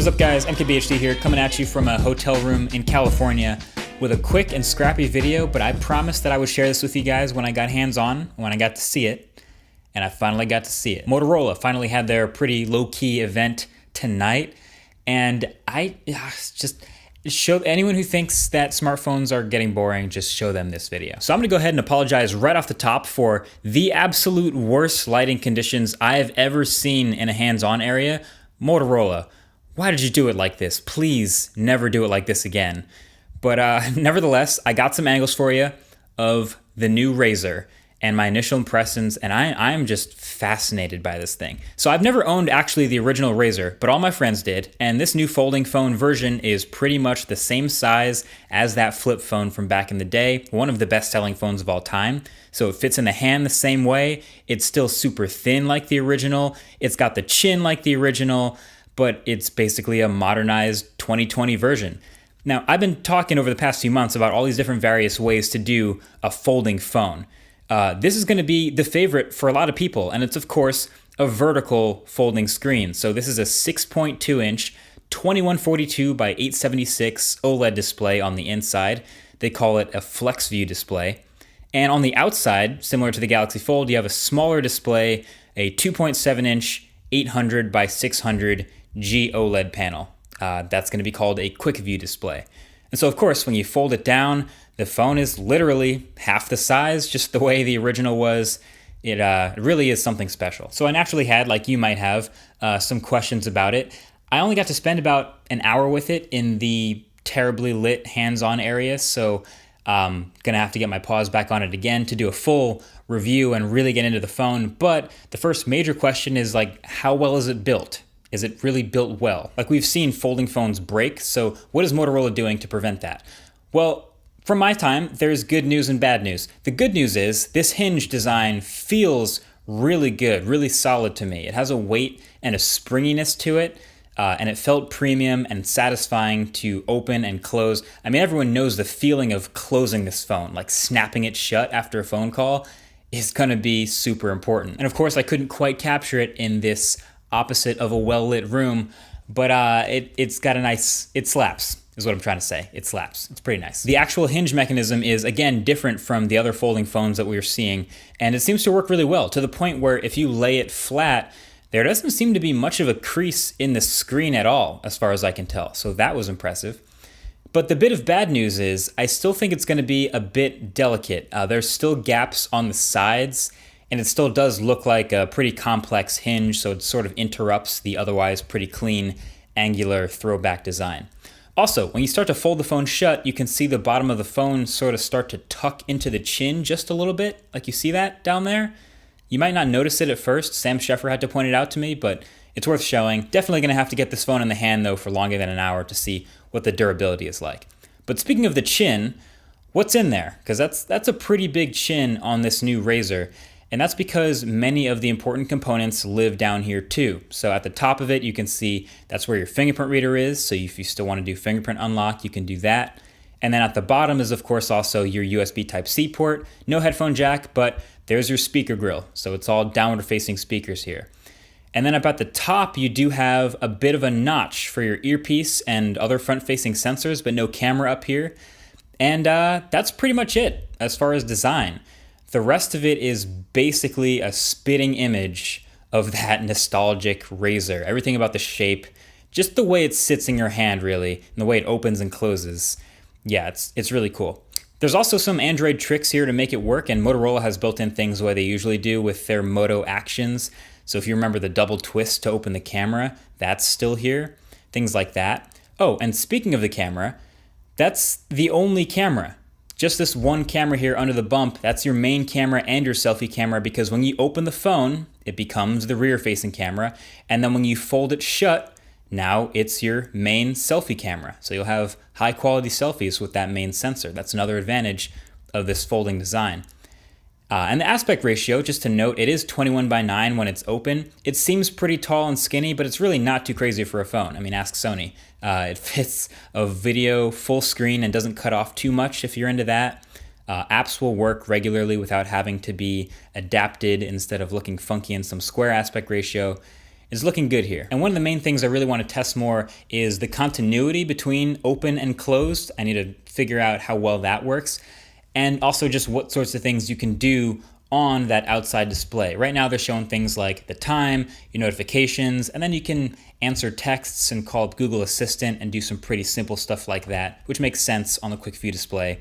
What is up, guys? MKBHD here, coming at you from a hotel room in California with a quick and scrappy video, but I promised that I would share this with you guys when I got hands-on, when I got to see it, and I finally got to see it. Motorola finally had their pretty low-key event tonight, and I just show anyone who thinks that smartphones are getting boring, just show them this video. So I'm gonna go ahead and apologize right off the top for the absolute worst lighting conditions I have ever seen in a hands-on area. Motorola, why did you do it like this? Please never do it like this again. But nevertheless, I got some angles for you of the new Razr and my initial impressions, and I'm just fascinated by this thing. So I've never owned actually the original Razr, but all my friends did, and this new folding phone version is pretty much the same size as that flip phone from back in the day, one of the best-selling phones of all time. So it fits in the hand the same way, it's still super thin like the original, it's got the chin like the original, but it's basically a modernized 2020 version. Now, I've been talking over the past few months about all these different various ways to do a folding phone. This is going to be the favorite for a lot of people, and it's of course a vertical folding screen. So this is a 6.2 inch 2142 by 876 OLED display on the inside. They call it a flex view display. And on the outside, similar to the Galaxy Fold, you have a smaller display, a 2.7 inch 800 by 600 G OLED panel. That's going to be called a quick view display. And so of course, when you fold it down, the phone is literally half the size, just the way the original was. It really is something special. So I naturally had, like you might have, some questions about it. I only got to spend about an hour with it in the terribly lit hands-on area, so I'm gonna have to get my paws back on it again to do a full review and really get into the phone. But the first major question is, like, how well is it built? Is it really built well? Like, we've seen folding phones break, so what is Motorola doing to prevent that? Well, from my time, there's good news and bad news. The good news is this hinge design feels really good, really solid to me. It has a weight and a springiness to it, and it felt premium and satisfying to open and close. I mean, everyone knows the feeling of closing this phone, like snapping it shut after a phone call is gonna be super important. And of course, I couldn't quite capture it in this opposite of a well-lit room, but it's got a nice, it slaps, is what I'm trying to say. It slaps. It's pretty nice. The actual hinge mechanism is, again, different from the other folding phones that we were seeing, and it seems to work really well, to the point where if you lay it flat, there doesn't seem to be much of a crease in the screen at all, as far as I can tell, so that was impressive. But the bit of bad news is, I still think it's gonna be a bit delicate. There's still gaps on the sides, and it still does look like a pretty complex hinge, so it sort of interrupts the otherwise pretty clean, angular throwback design. Also, when you start to fold the phone shut, you can see the bottom of the phone sort of start to tuck into the chin just a little bit, like you see that down there? You might not notice it at first. Sam Sheffer had to point it out to me, but it's worth showing. Definitely gonna have to get this phone in the hand though for longer than an hour to see what the durability is like. But speaking of the chin, what's in there? Because that's a pretty big chin on this new Razr. And that's because many of the important components live down here too. So at the top of it, you can see that's where your fingerprint reader is. So if you still want to do fingerprint unlock, you can do that. And then at the bottom is of course also your USB Type-C port. No headphone jack, but there's your speaker grill. So it's all downward facing speakers here. And then up at the top, you do have a bit of a notch for your earpiece and other front facing sensors, but no camera up here. And that's pretty much it as far as design. The rest of it is basically a spitting image of that nostalgic Razr. Everything about the shape, just the way it sits in your hand really, and the way it opens and closes. Yeah, it's really cool. There's also some Android tricks here to make it work, and Motorola has built in things the way they usually do with their MOTO actions. So if you remember the double twist to open the camera, that's still here. Things like that. Oh, and speaking of the camera, that's the only camera. Just this one camera here under the bump, that's your main camera and your selfie camera, because when you open the phone, it becomes the rear-facing camera, and then when you fold it shut, now it's your main selfie camera. So you'll have high-quality selfies with that main sensor. That's another advantage of this folding design. And the aspect ratio, just to note, it is 21:9 when it's open. It seems pretty tall and skinny, but it's really not too crazy for a phone. I mean, ask Sony. It fits a video full screen and doesn't cut off too much if you're into that. Apps will work regularly without having to be adapted instead of looking funky in some square aspect ratio. is looking good here. And one of the main things I really want to test more is the continuity between open and closed. I need to figure out how well that works. And also just what sorts of things you can do on that outside display. Right now they're showing things like the time, your notifications, and then you can answer texts and call up Google Assistant and do some pretty simple stuff like that, which makes sense on the quick view display.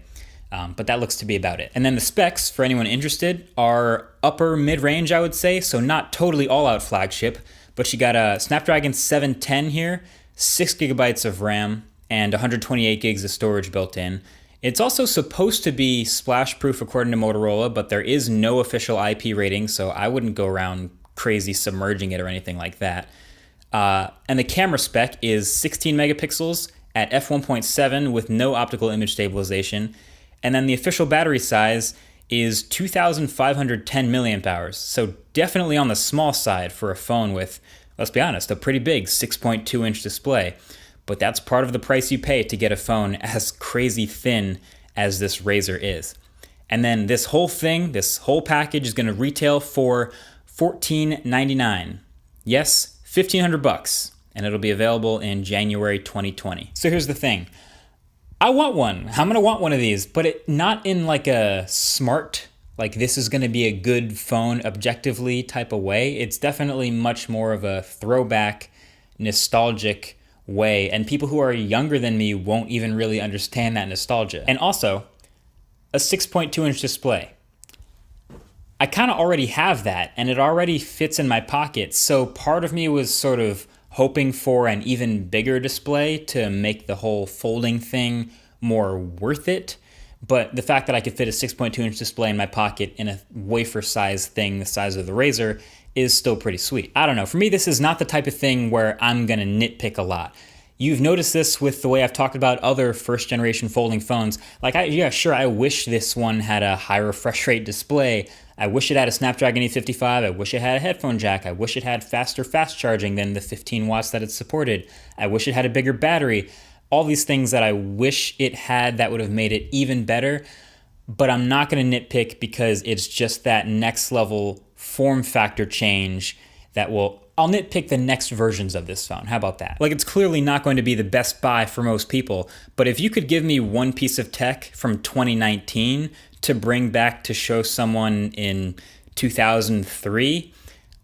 But that looks to be about it. And then the specs, for anyone interested, are upper mid-range, I would say, so not totally all-out flagship, but you got a Snapdragon 710 here, 6 gigabytes of RAM, and 128 gigs of storage built in. It's also supposed to be splash-proof according to Motorola, but there is no official IP rating, so I wouldn't go around crazy submerging it or anything like that. And the camera spec is 16 megapixels at f1.7 with no optical image stabilization. And then the official battery size is 2,510 milliamp hours. So definitely on the small side for a phone with, let's be honest, a pretty big 6.2 inch display. But that's part of the price you pay to get a phone as crazy thin as this Razr is. And then this whole thing, this whole package is gonna retail for $14.99. Yes, $1,500, and it'll be available in January 2020. So here's the thing. I want one. I'm gonna want one of these, but not in like a smart, like this is gonna be a good phone objectively type of way. It's definitely much more of a throwback, nostalgic way, and people who are younger than me won't even really understand that nostalgia. And also, a 6.2 inch display. I kind of already have that, and it already fits in my pocket, so part of me was sort of hoping for an even bigger display to make the whole folding thing more worth it. But the fact that I could fit a 6.2 inch display in my pocket in a wafer size thing the size of the Razr is still pretty sweet. I don't know, for me this is not the type of thing where I'm gonna nitpick a lot. You've noticed this with the way I've talked about other first generation folding phones. Like, yeah, sure, I wish this one had a high refresh rate display. I wish it had a Snapdragon 855. I wish it had a headphone jack. I wish it had faster fast charging than the 15 watts that it supported. I wish it had a bigger battery. All these things that I wish it had that would have made it even better, but I'm not gonna nitpick because it's just that next level form factor change that I'll nitpick the next versions of this phone. How about that? Like, it's clearly not going to be the best buy for most people, but if you could give me one piece of tech from 2019 to bring back to show someone in 2003,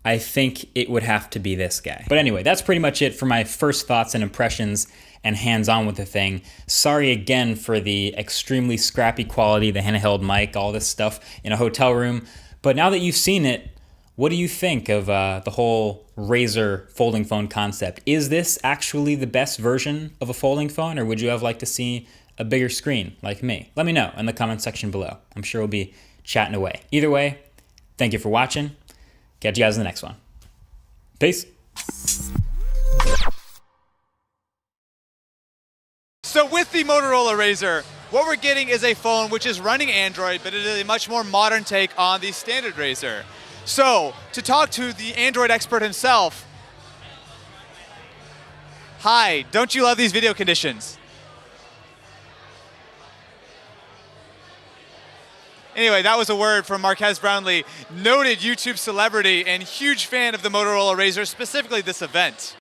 I think it would have to be this guy. But anyway, that's pretty much it for my first thoughts and impressions and hands-on with the thing. Sorry again for the extremely scrappy quality, the handheld mic, all this stuff in a hotel room. But now that you've seen it, what do you think of the whole Razr folding phone concept? Is this actually the best version of a folding phone, or would you have liked to see a bigger screen like me? Let me know in the comment section below. I'm sure we'll be chatting away. Either way, thank you for watching. Catch you guys in the next one. Peace. So with the Motorola Razr, what we're getting is a phone which is running Android, but it is a much more modern take on the standard Razr. So, to talk to the Android expert himself, hi, don't you love these video conditions? Anyway, that was a word from Marquez Brownlee, noted YouTube celebrity and huge fan of the Motorola Razr, specifically this event.